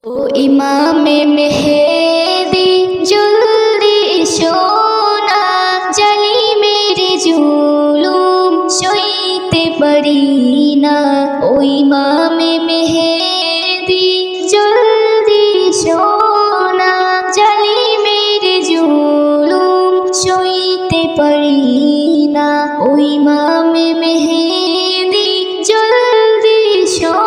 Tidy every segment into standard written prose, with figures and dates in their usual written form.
ও ইমামে মেহেদি জলদি এসো না, জালিমের জুলুম সইতে পারি না। ও ইমামে মেহেদি জলদি এসো না, জালিমের জুলুম সইতে পারি না। ও ইমামে মেহেদি জলদি এসো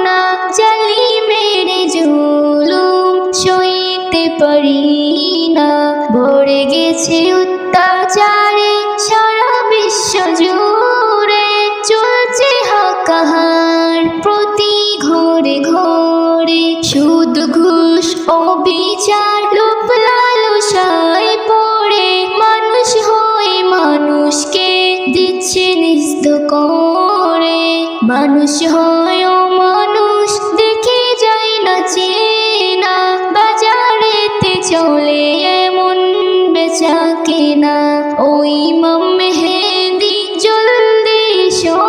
না, জালিমের জুলুম সইতে পারি না। ভরে গেছে অত্যাচারে সারা বিশ্ব জুড়ে, চলছে হাকাহার প্রতি ঘরে ঘরে। সুদ ঘুষ ও বিচার লোভ লালসায় পড়ে, মানুষ হয়ে মানুষকে দিচ্ছে নিস্ত করে। মানুষ হয় ও মানুষ দেখে যায় না চেনা, বাজারেতে চলে এমন বেচা কেনা। ও ইমাম মেহেদি জলদি এসো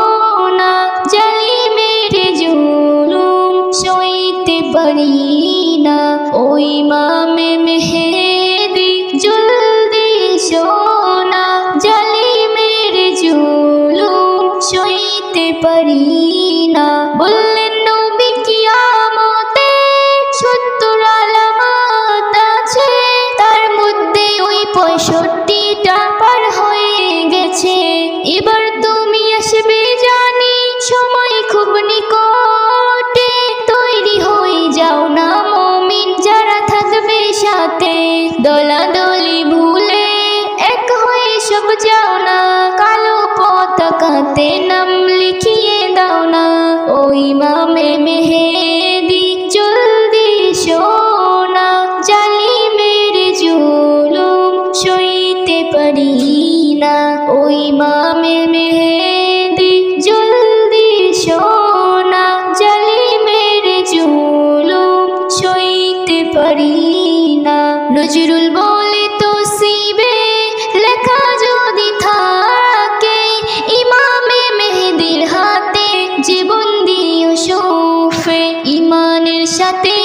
না, জালিমের জুলুম সইতে পারি না। ও ইমামে মেহেদি জলদি এসো না, জালিমের জুলুম সইতে পারি না। বললেন নবী কিয়ামতে ৭০ আলামত আছে, তার মধ্যে ওই ৬৫টা পার হয়ে গেছে। এবার তুমি আসবে জানি, সময় খুব নিকটে। তৈরি হয়ে যাও না মুমিন যারা থাকবে সাথে, দলাদলি ভুলে এক হয়ে সব যাও না। কালো পতাকাতে নাম লিখিয়ে দাও না। ও ইমামে মেহেদি জলদি এসো না, জালিমের জুলুম সইতে পারি না। ও ইমামে মেহেদি জলদি এসো না, জালিমের জুলুম সইতে পারি না। নজরুল বলে তসবিহে লেখা যদি থাকে, ইমামে মেহেদির হাতে জীবন দিও সৌফে। ইমানের সাথে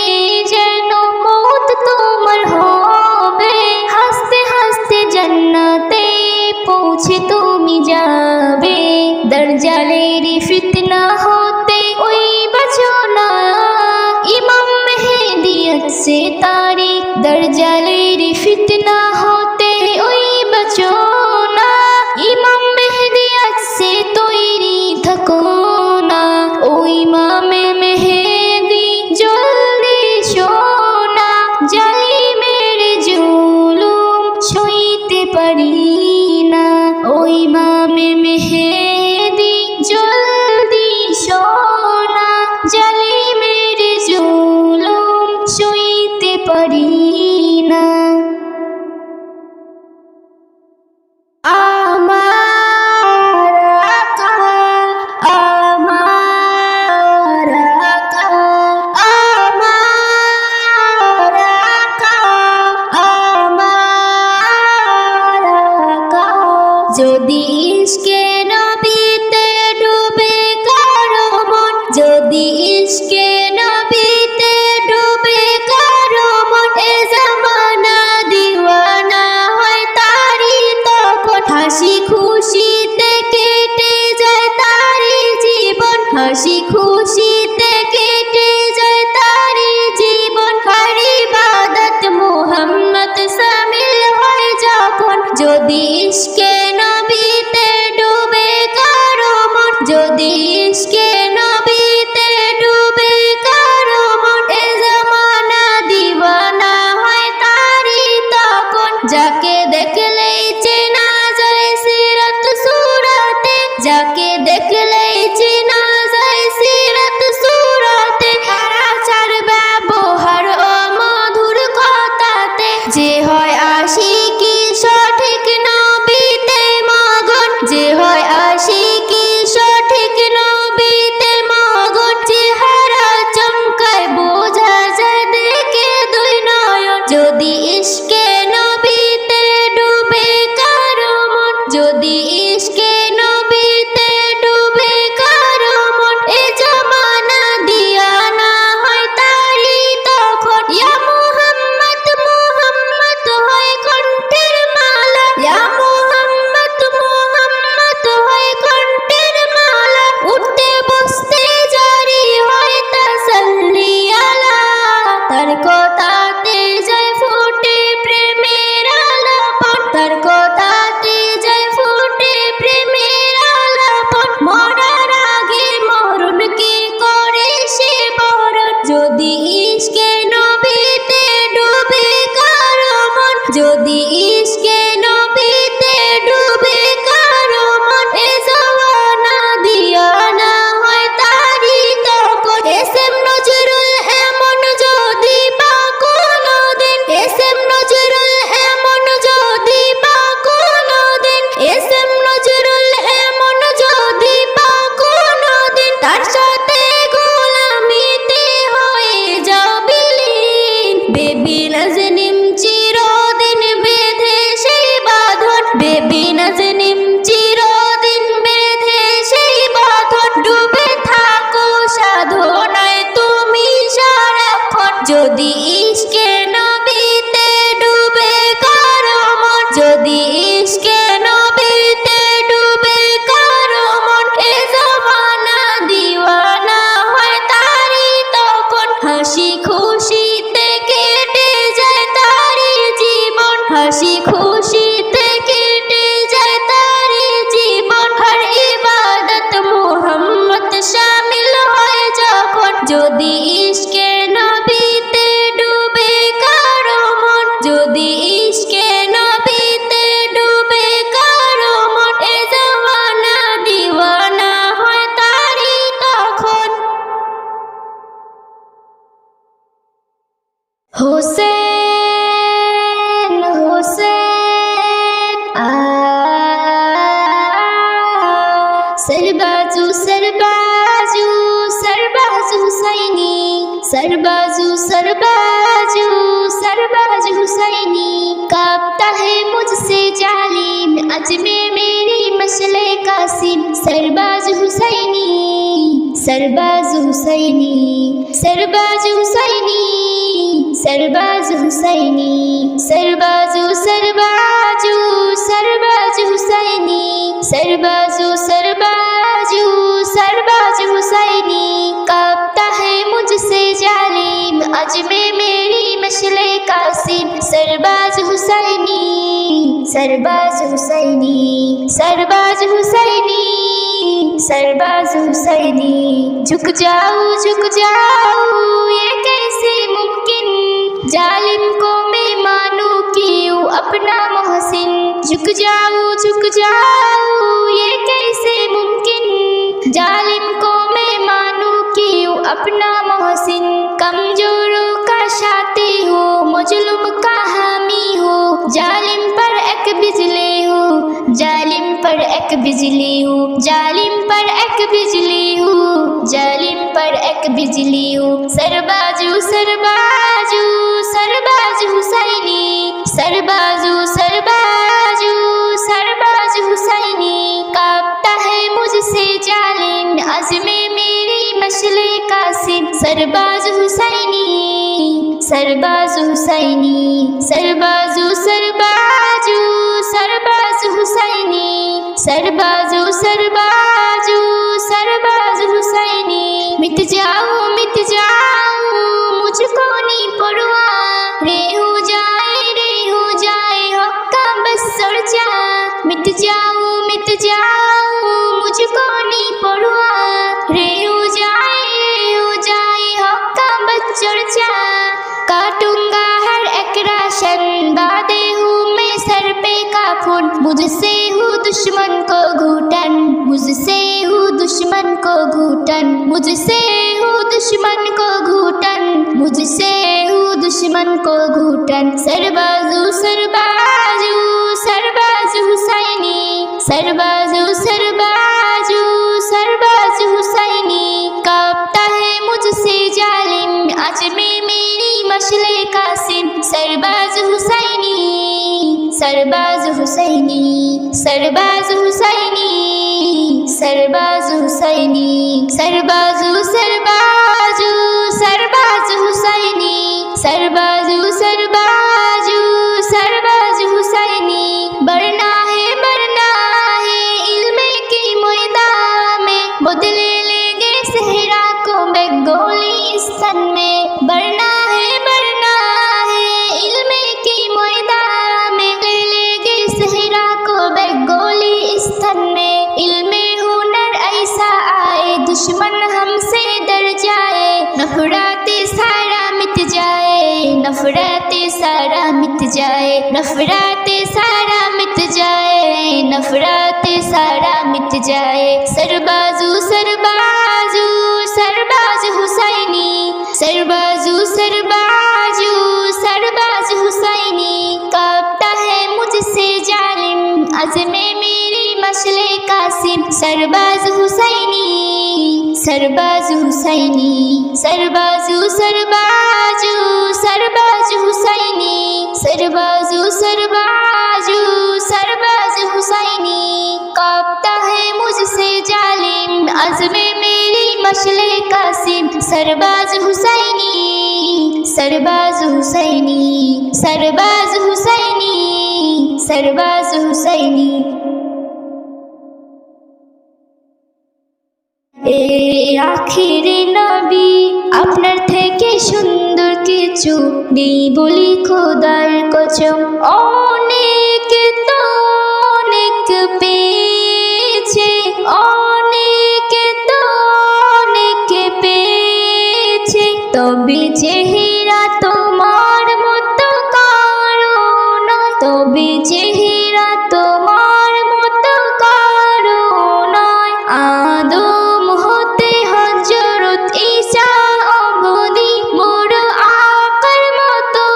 যেন মওত তোমার হবে, হাসতে হাসতে জান্নাতে পৌঁছে তুমি যাবে। দাজ্জালের ফিতনা হতে ওই বাঁচো না, ইমাম মেহেদি আছে তারিখ। দাজ্জালের ফিতনা হতে ওই বাঁচো না, ইমাম মেহেদি আছে তৈরি থাকো না। ও ইমামে মেহেদি জলদি এসো না, জালিমের জুলুম সইতে পারি না। ও ইমামে মেহেদি জলদি এসো না, জালিমের জুলুম সইতে পারি না। আমার আকা, আমার আকা, আমার আকা, আমার আকা। যদি ইশকে নবীতে ডুবে কারো মন, যদি ইশকে নবীতে ডুবে কারো মন, এ জামানা দিওয়ানা হয় তারি তখন। হাসি খুশিতে কেটে যায় তারি জীবন, হাসি খুশিতে কেটে যায় তারি জীবন। হর ইবাদত মুহাম্মদ শামিল হয় যখন, যদি ইশকে নবীতে যদি ইশকে নবীতে ডুবে কারো মন, যদি ইশকে নবীতে ডুবে কারো মন, এ জমানা দিওয়ানা হয় তারি তখন। হাসি খুশিতে কেটে যায় তারি জীবন, হাসি খুশিতে কেটে যায় তারি জীবন। হর ইবাদত মুহাম্মদ শামিল হয় যখন, যদি ইশকে নবীতে ডুবে কারো মন, যদি ইশকে নবীতে ডুবে কারো মন, এ জমানা দিওয়ানা হয় তারি তখন। হোসেন হোসেন सरबाजू सरबाजू सरबाजू हुसैनी, सरबाजू सरबाजू सरबाजू हुसैनी। कांपता है मुझसे जालिम अज़्मे मेरी मशले कासिम, सरबाजू हुसैनी सरबाजू हुसैनी सरबाजू हुसैनी सरबाजू हुसैनी सरबाजू सरबाजू सरबाजू हुसैनी सरबाजू सरबाजू सरबाजू हुसैनी। कांपता है मुझसे जालिम अज़्मे मेरी मशले कासिम, सरबाजू हुसैनी सरबाजू हुसैनी सरबाजू हुसैनी सरबाजू हुसैनी। झुक जाऊं ये कैसे मुमकिन, जालिम को मैं मानूं क्यों अपना मोहसिन। झुक जाऊं ये कैसे मुमकिन, जालिम को मैं मानूं क्यों अपना मोहसिन। कमजोरों का शाती हो, मजलूम का हामी हो, जालिम पर एक बिजली हो, जालिम पर एक बिजली हो, जालिम पर एक बिजली हो, जालिम पर एक बिजली हो। सरबाजू सरबाजू सरबाजू हुसैनी, सरबाजू सरबाजू सरबाजू हुसैनी। कांपता है मुझसे जालिम अज़्मे मेरी मशले कासिम, सरबाजू हुसैनी सरबाजू हुसैनी सरबाजू सरबाजू सरबाजू हुसैनी सरबाजू सरबाजू सरबाजू हुसैनी। मिट जाऊं मुझको नहीं परवाह, रे हो जाए हक का बस चर्चा। मिट जाऊं मुझको नहीं परवाह, रे हो जाए हक का बस चर्चा। काटूंगा हर एक राशन, बादे हूँ मैं सर पे काफून। मुझसे हूँ दुश्मन को घूटन, मुझसे हूँ दुश्मन को घूटन, मुझसे हूँ दुश्मन को घूटन, मुझसे हूँ दुश्मन को घूटन। सरबाजू सरबाजू सरबाजू हुसैनी, सरबाजू सरबाजू सरबाजू हुसैनी। कांपता है मुझसे जालिम अज़्मे मेरी मशले कासिम, सरबाजू हुसैनी सरबाजू हुसैनी सरबाजू हुसैनी सरबाजू हुसैनी सरबाजू सरबाजू सरबाजू हुसैनी सरबाजू सरबाजू सरबाजू हुसैनी। बढ़ना है इल्मे की मैदान में, बदले लेंगे सहरा को बेगोली इस तन में। बढ़ना है इल्मे की मैदान में, लेंगे सहरा को बेगोली इस तन में। इल्मे हुनर ऐसा आए दुश्मन हमसे डर जाए, नफरते सारा मिट जाए, नफरते सारा मिट जाए, नफरते सारा मिट जाए, नफरते सारा मिट जाए। सरबाजू सरबाजू सरबाजू हुसैनी, सरबाजू सरबाजू सरबाजू हुसैनी। कांपता है मुझसे जालिम अज़्मे मेरी मशले कासिम, सरबाजू हुसैनी सरबाजू हुसैनी सरबाजू सरबाजू सरबाजू हुसैनी सरबाजू सरबाजू सरबाजू हुसैनी। कांपता है मुझसे जालिम अज़्मे मेरी मशले कासिम, सरबाजू हुसैनी सरबाज हुसैनी, सरबाज हुसैनी, सरबाज हुसैनी। এ আখিরি নবী আপনার থেকে সুন্দর কিছু নেই বলি খোদার কসম। অনেক তো অনেক পেয়েছে, অনেক তো অনেক পেয়েছে, তবে চেহারা তোমার মতো কারো নয়, তবে চেহারা তোমার মতো কারো নয়। আদম হতে হযরত ঈসা অবধি মোর আকার মতো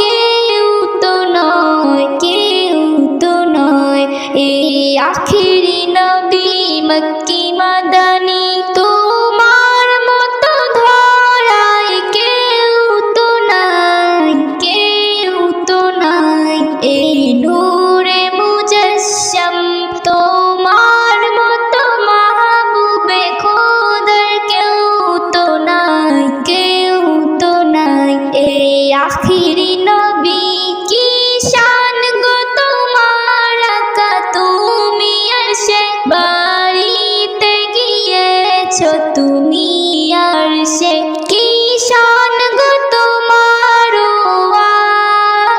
কেউ তো নয়, কেউ তো নয়। এই আখিরি নবী মক্কি মাদানী তোমার মতো ধরায় কেউ তো নাই, কেউ তো নাই। এই নূরে মুজাসসাম তোমার মতো মাহবুবে খোদার কেউ তো নাই, কেউ তো নাই। এই আখিরি নবী কি শান গো তোমার আকা, তুমি আরশে বাড়িতে গিয়েছো, তুমি আরশে কি শান গো তোমার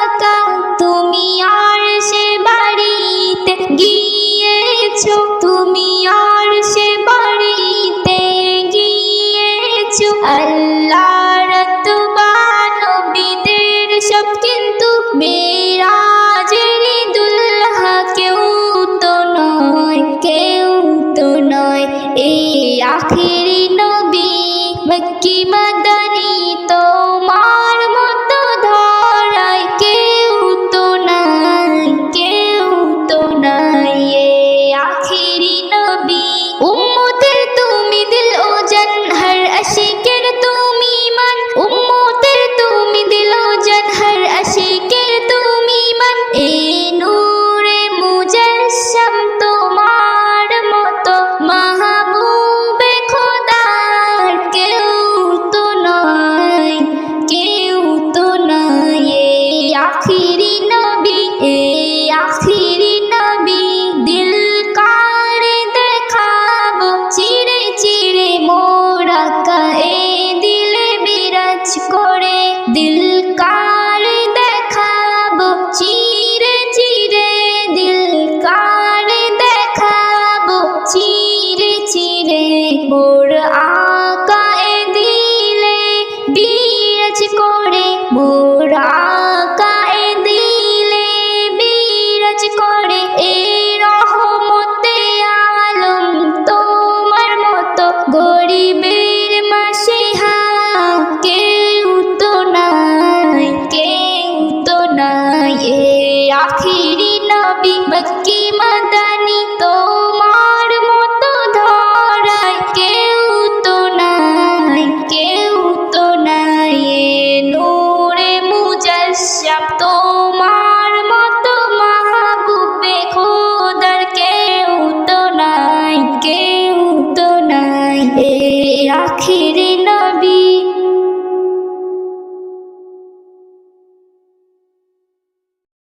আকা, তুমি আরশে বাড়িতে গিয়েছো, তুমি আরশে বাড়িতে গিয়েছো। আল্লাহর তওবা নবীদের সব কিন্তু মেরাজের দুলহা কেউ তো নয়, কেউ তো নয়। এই আখিরি নবী মক্কি মাদানী তোমার মতো ধরায় কেউ তো নাই, কেউ তো নাই। এই আখিরি নবী উম্মতের তুমি দিল ও জান, হর আশিকের তুমি মান, উম্মতের তুমি দিল ও জান, হর আশিকের তুমি মান। এই নূরে মুজাসসাম তোমার মতো মাহবুবে খোদার কেউ তো নয়, কেউ তো নয়। এই আখিরি নবী, এই আখিরি নবী দিল কারে দেখাবো চিরে চিরে মোরা কা, এ দিলে বিরাজ করে দিল কারে দেখাবো চিরে চিরে, দিল কারে দেখাবো চিরে চিরে। মোর আকা এ দিলে বিরাজ করে, মোর আকা এ দিলে বিরাজ করে। এ রহমতে আলম তোমার মতো গরিবের মাসিহা কেউ তো নাই, কেউ তো নাই। এ আখিরি নবী মক্কি মাদানী তোমার মতো ধরায় কেউ তো নাই, কেউ তো নাই। এ নূরে মুজাসসাম তোমার মতো মাহবুবে খোদার কেউ তো নাই, কেউ তো নাই। এ আখিরি নবী।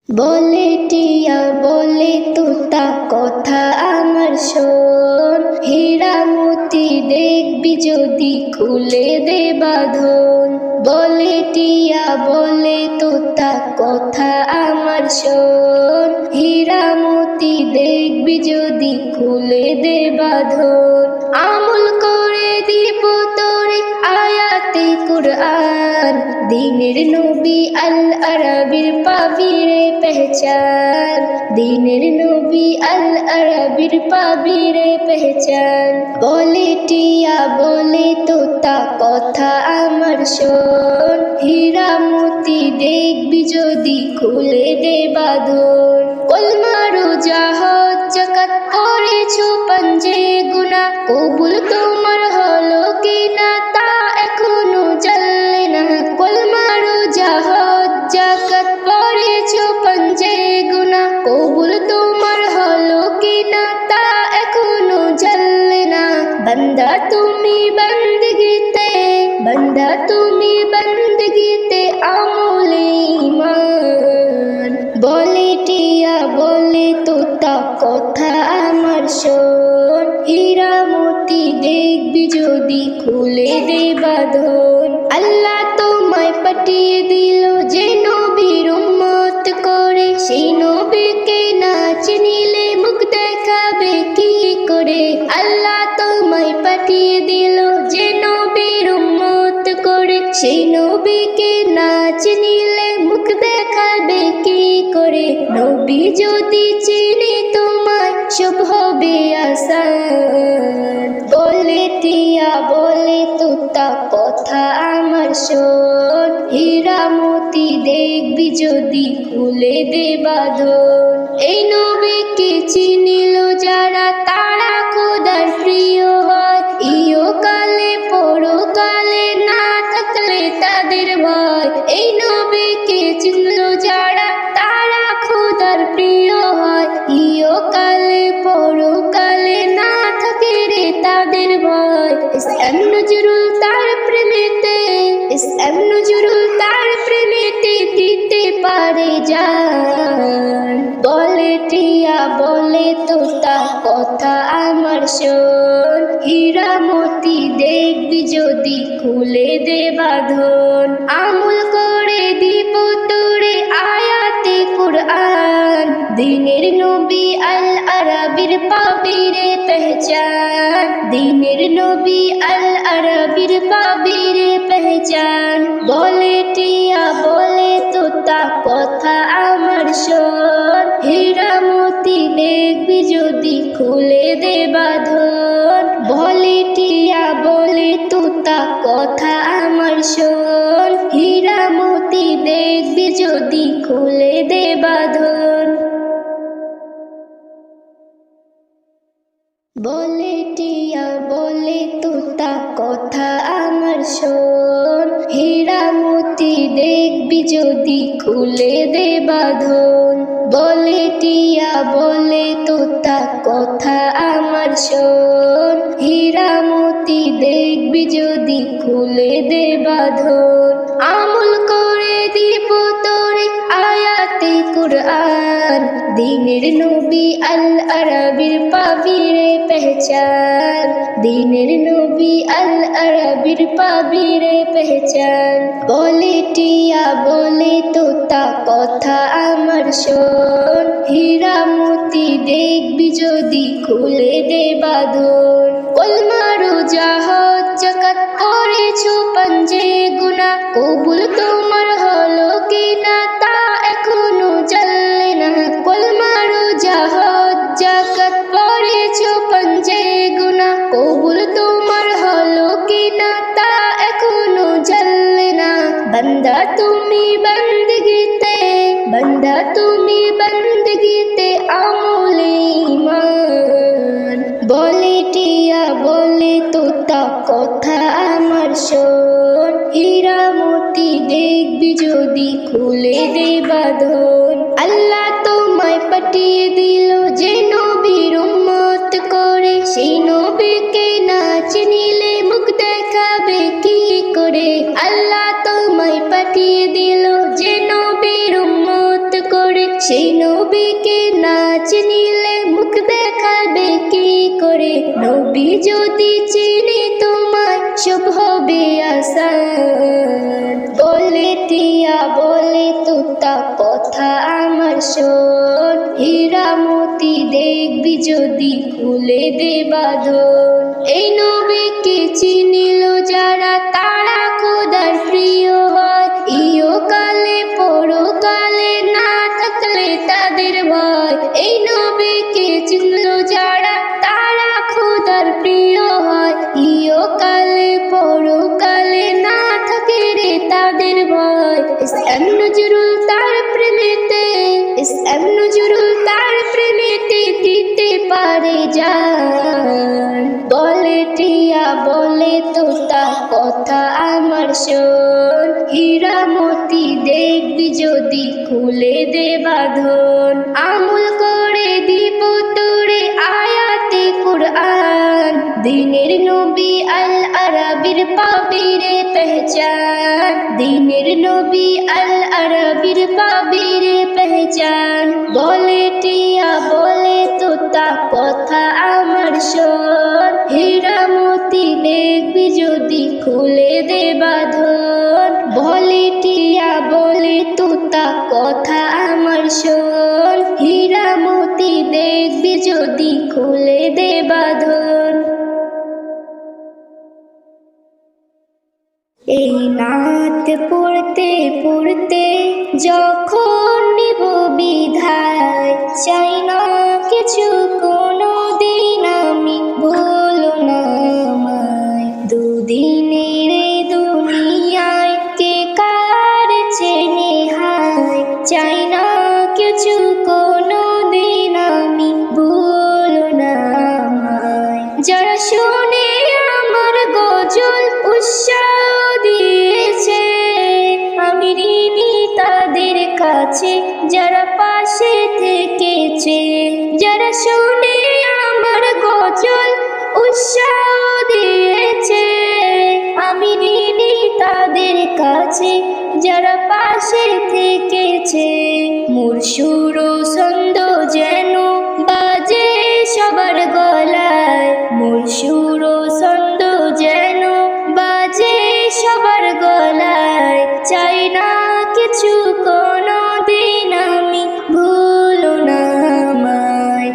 বলে টিয়া বলে তোতা কথা আমার শোন, হীরা মতি দেখবি যদি খুলে দে বাঁধন। বলে টিয়া বলে তোতা কথা আমার শোন, হীরা মতি দেখবি যদি খুলে দে বাঁধন। আমল করে দিব তোরে আয়াতে কুরআন, দিনের নবী আল আরাবির পাবি রে পেহচান, দিনের নবী আল আরাবির পাবি রে পেহচান। বলে টিয়া বলে তোতা কথা আমার শোন, হীরা মতি দেখবি যদি খুলে দে বাঁধন। কলমা রোজা হজ যাকাত করেছো পঞ্জে গুনাহ, কবুল তোমার হলো কিনা তা এখনো জানলে না। কলমা রোজা হজ যাকাত করেছো পঞ্জে গুনাহ, কবুল তোমার হলো কিনা তা এখনো জানলে না। বান্দা তুমি বন্দগিতে, বান্দা তুমি বন্দগিতে বলে তোতা কথা আমার শোন, হীরা মতি দেখবি যদি খুলে দে বাঁধন। আল্লাহ তোমায় পাঠিয়ে দিল যে নবীর উম্মত করে, সেই নবীকে না চিনিলে মুখ দেখাবে কি করে। আল্লাহ তোমায় পাঠিয়ে দিল যে নবীর উম্মত করে, সেই নবীকে না চিনিলে মুখ দেখাবে কি করে। নবী যদি চিনি তোমায় সব হবে আসান, বলে টিয়া বলে তোতা কথা আমার শোন, হীরা মতি দেখবি যদি খুলে দে বাঁধন। এই নবীকে চিনিল যারা তারা খোদার প্রিয় হয়, ইহকালে পরকালে না থাকলে তাদের ভয়। এই নবীকে চিনল যারা তারা খোদার প্রিয় হয়, ইহকালে পরকালে না থাকে রে তাদের ভয়। ইসলাম নজরুল তার প্রেমেতে, ইসলাম নজরুল তার প্রেমেতে দিতে পারে জান, বলে টিয়া বলে তোতা কথা আমার শোন, হীরা মতি দেখবি যদি খুলে দে বাঁধন। আমল করে দিব তোরে আয়াতে কুরআন, দিনের নবী আল আরাবির পাবি রে পেহচান, দিনের নবী আল আরাবির পাবি রে পেহচান। বলে টিয়া বলে তোতা কথা আমার শোন, হীরা মতি দেখবি যদি খুলে দে বাঁধন। বলে টিয়া বলে তোতা কথা আমার শোন, হীরা মতি দেখবি যদি খুলে দে বাঁধন। বলে টিয়া বলে তোতা কথা আমার শোন, হীরা মতি দেখবি যদি খুলে দে বাঁধন। বলে টিয়া বলে তোতা কথা আমার শোন, হীরা মতি দেখবি যদি খুলে দে বাঁধন। আমল করে দিব তোরে আয়াতে কুরআন, দিনের নবী আল আরাবির পাবি রে পেহচান, দিনের নবী আল আরাবির পাবি রে পেহচান। বলে টিয়া বলে তোতা কথা আমার শোন, হীরা মতি দেখবি যদি খুলে দে বাঁধন। কলমা রোজা হজ যাকাত করেছো পাঞ্জে গুনাহ, কবুল তোমার হলো কিনা তা এখনো জানলে না। কলমা রোজা হজ যাকাত করেছো পাঞ্জে গুনাহ, কবুল তোমার হলো কিনা তা এখনো জানলে না। বান্দা তুমি বন্দগিতে, বান্দা তুমি বন্দগিতে আমলে ঈমান। বলে টিয়া বলে তোতা কথা আমার শোন, হীরা মতি দেখবি যদি খুলে দে বাঁধন। আল্লাহ তোমায় পাঠিয়ে দিল যে নবীর উম্মত করে, সেই নবীকে না চিনিলে মুখ দেখাবে কি করে। আল্লাহ তোমায় পাঠিয়ে দিল যে নবীর উম্মত করে, সেই নবীকে না চিনিলে মুখ দেখাবে কি করে। নবী যদি চিনি তোমায় সব হবে আসান, বলে টিয়া বলে তোতা কথা আমার শোন, হীরা মতি দেখবি যদি খুলে দে বাঁধন। এই নবীকে চিনিল যারা তারা খোদার প্রিয় হয়, ইহকালে পরকালে না থাকলে তাদের ভয়। এই নবীকে চিনল যারা তারা খোদার প্রিয় হয়, ইহকালে পরকালে না থাকে রে তাদের ভয়। ইসলাম নজরুল তার প্রেমেতে, ইসলাম নজরুল তার প্রেমেতে দিতে পারে জান, বলে টিয়া বলে তোতা কথা আমার শোন, হীরা মতি দেখবি যদি খুলে দে বাঁধন। আমল করে দিব তোরে আয়াতে কুরআন, দিনের নবী আল আরাবির পাবি রে पहचान दिनेर नबी आल आराबीर पाबीर पहचान बोले टिया बोले तोता कथा आमार शोन हीरा मोती देखबी जोदी खुले दे बाँधन बोले टिया बोले तोता कथा आमार शोन हीरा मोती देखबी जोदी खुले दे बाँधन। এই নাত পড়তে পড়তে যখন নিব বিধায় চাই না কিছু কোনো দিন আমি ভুলো না আমায় দুদিনের দুনিয়ায় কে কার চেনে হায় চাই না কিছু কোনো দিন আমি ভুলো না আমায় যারা শুনে আমার গজল উৎসাহ দিয়েছে আমি ঋণী তাদের কাছে যারা পাশে থেকেছে যারা শুনে আমার গজল উৎসাহ দিয়েছে আমি ঋণী তাদের কাছে যারা পাশে থেকেছে মোর সুর ও ছন্দ যেন বাজে সবার গলায় মোর সুর ও ছন্দ যেন বাজে সবার গলায় চাই না কিছু কোনো দিন আমি ভুলো না আমায়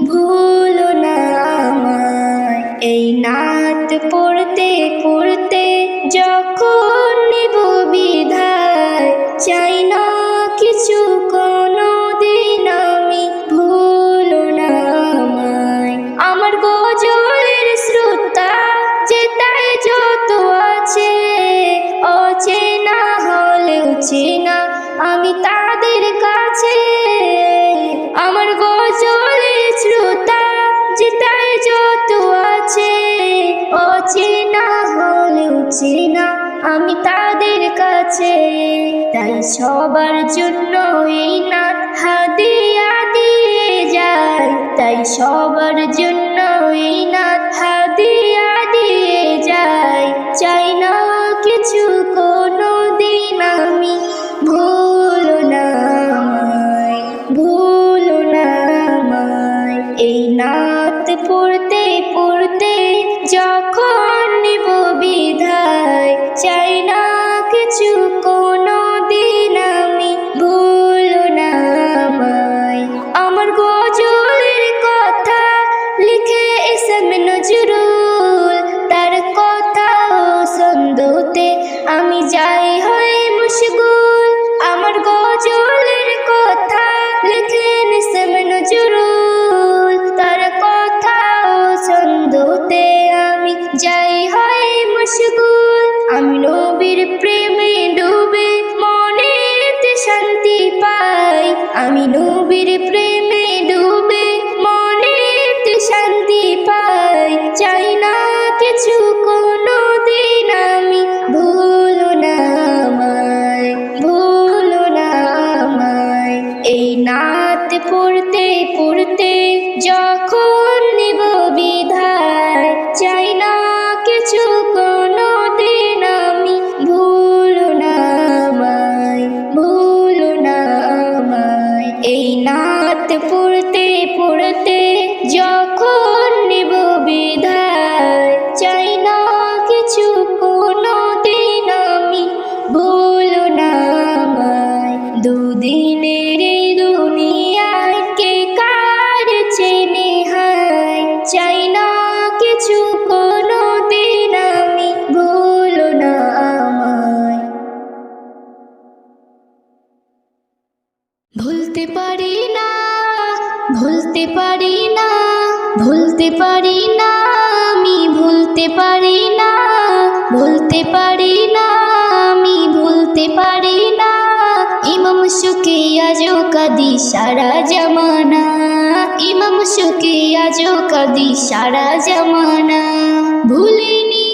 ভুলো না আমায় এই নাত পড়তে পড়তে যখন নিব বিধায় চাই না কিছু কোনো দিন আমি ভুলো না আমায় আমার গজলের শ্রোতা যেটাই যত আছে অচেনা হলেও চেনা আমি তাদের কাছে আমার গজলের শ্রোতা যেটাই যত আছে অচেনা হলেও চেনা আমি তাদের কাছে তাই সবার জন্য এই নাত হাদিয়া দিয়ে যায় তাই সবার জন্য এই নাত হাদিয়া দিয়ে যায় চাই না কিছু কোনো দিন আমি ভুলো না আমায় ভুলো না আমায় এই নাত পড়তে পড়তে যখন নিব বিধায় চাই না কিছু কোনো দিন আমি ভুলো না আমায় আমার গজলের কথা লিখে এসএম নজরুল তার কথা ও ছন্দতে আমি যাই হই মশগুল আমার গজলের কথা লিখেন এসএম নজরুল তার কথা ও ছন্দতে আমি যাই হই মশগুল আমি নবীর প্রেমে ডুবে মনেতে শান্তি পাই আমি নবীর প্রেমে ডুবে মনেতে শান্তি পাই চাই না কিছু কোনো দিন আমি ভুলো না আমায় ভুলো না আমায় এই নাত পড়তে পড়তে যখন নিব বিধায় চাই না কিছু কোনো দিন আমি ভুলো না আমায় ভুলো না আমায় এই নাত পড়তে পড়তে যখন নিব বিধায় চাই না কিছু কোনো দিন আমি ভুলো না আমায় দুদিনের দুনিয়ায় কে কার চেনে হায় চাই না কিছু কোনো দিন আমি ভুলো না আমায় ভুলতে পারি না ভুলতে পারি না ভুলতে পারি না আমি ভুলতে পারি না ভুলতে পারি না আমি ভুলতে পারি না ইমাম শুকে আজো কাদি সারা জামানা ইমাম শুকে আজো কাদি সারা জামানা ভুলিনি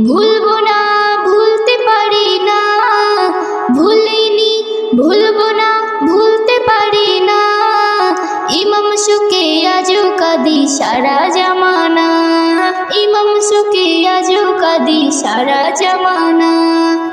ভুলবো না ভুলতে পারি না ভুলিনি ভুলবো না ভুলতে পারি না ইমাম শুকে আজো কাদি সারা জামানা ইমাম আজও কাঁদে সারা জামানা।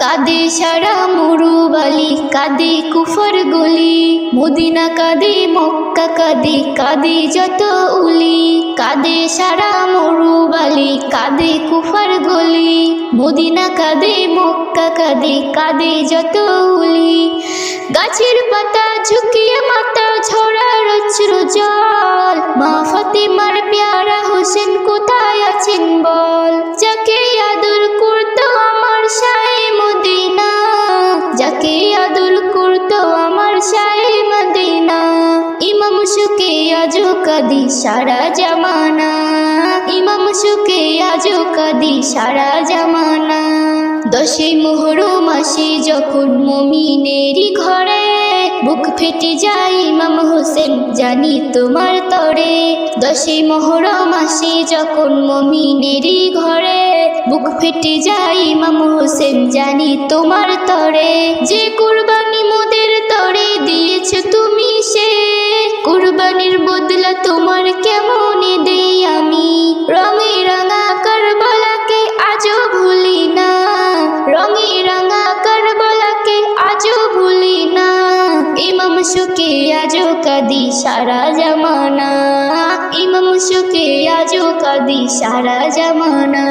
কাঁদে সারা মরুবালি, কাঁদে কুফর গলি, মদিনা কাঁদে মক্কা কাঁদে, কাঁদে যত উলি। কাঁদে সারা মরুবালি, কাঁদে কুফর গলি, মদিনা কাঁদে মক্কা কাঁদে, কাঁদে যত উলি। গাছের পাতা ঝুঁকিয়ে মাথা ঝরার অশ্রু জল, মা ফাতিমার প্যারা হোসেন কোথায় আছেন বল। যাকে আদর করতো আমার শাহে মদিনা, যাকে আদর করতো আমার শাহে মদিনা। ইমাম সুকে আজও কাঁদি সারা জামানা, ইমাম সুকে আজও কাঁদি সারা জামানা। 10 মুহররম মাসে যখন মুমিনেরই ঘরে বুক ফেটে যায় ইমাম হোসেন জানি তোমার তরে। 10 মুহররম মাসে যখন মুমিনেরই ঘরে বুক ফেটে যায় ইমাম হোসেন জানি তোমার তরে। যে কুরবানি মোদের তরে দিয়েছো তুমি, সে কুরবানির বদলা তোমার কেমন দেই আমি। রঙে রাঙা কারবালাকে আজও ভুলি না, রঙে রাঙা কারবালাকে আজও ভুলি না। ইমাম সুকে আজও কাঁদি সারা জামানা, ইমাম সুকে আজও কাঁদি সারা জামানা।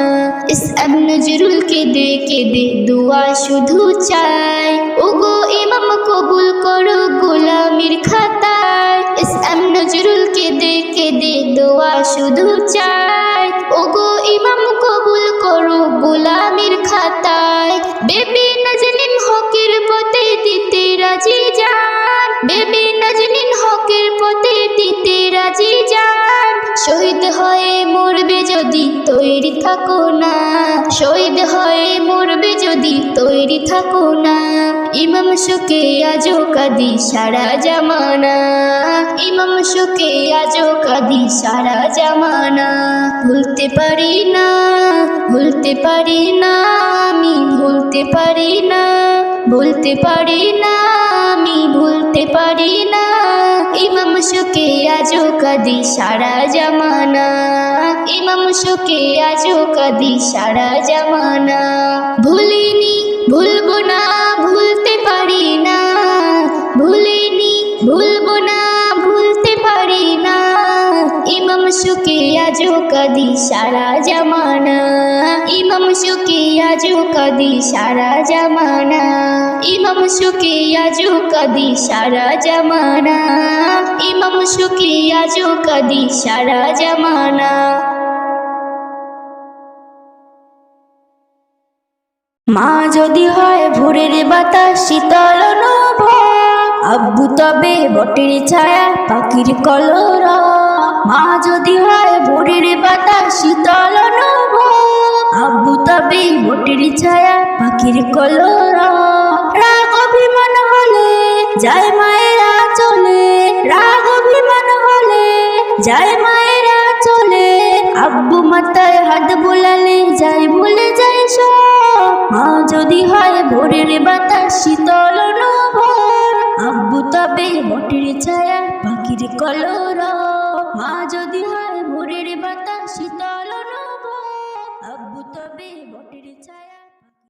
ইসআব নজরুল কেঁদে কেঁদে দুয়া শুধু চাই, ওগো ইমাম কবুল করো গোলামির খাতায়। ইসআব নজরুল কেঁদে কেঁদে দোয়া শুধু চাই, ওগো ইমাম কবুল করো গোলামির খাতায়। বেবি নাজনীন হকের পথে দিতে রাজি যান, বেবি নাজনীন হকের পথে দিতে রাজি যান। শহীদ হয়ে মরবে যদি তৈরি থাকো না, শহীদ হয়ে মরবে যদি তৈরি থাকো না। ইমাম সুকে আজও কাঁদি সারা জামানা, ইমাম সুকে আজও কাঁদি সারা জামানা। ভুলতে পারি না, ভুলতে পারি না, আমি ভুলতে পারি না, ভুলতে পারি না, আমি ভুলতে পারি না। ইমাম সুকে আজও কাঁদি সারা জামানা, ইমাম সুকে আজও কাঁদি সারা জামানা। ভুলিনি ভুলবো না, ভুলতে পারি না, ভুলিনি ভুলবো না, ভুলতে পারি না। ইমাম সুকে আজও কাঁদি সারা জামানা, ইমাম সুকে আজও কাঁদি সারা জামানা, ইমাম সুকে আজও কাঁদি সারা জামানা, ইমাম সুকে আজও কাঁদি সারা জামানা। মা যদি হয় ভোরের বাতাস শীতল নভ, আব্বু তবে বটের ছায়া পাখির কলরব। মা যদি হয় ভোরের বাতাস শীতল নভ, আব্বু তবে বটের ছায়া পাখির কলরব। রাগ অভিমান হলে যায় মায়েরা চলে, রাগ অভিমান হলে যায় মায়েরা চলে। আব্বু মাথায় হাত বোলালে যায় ভুলে যায় সব। মা যদি হয় ভোরের বাতাস শীতল নভ, আব্বু তবে বটের ছায়া পাখির কলরব। মা যদি হয় ভোরের বাতাস শীতল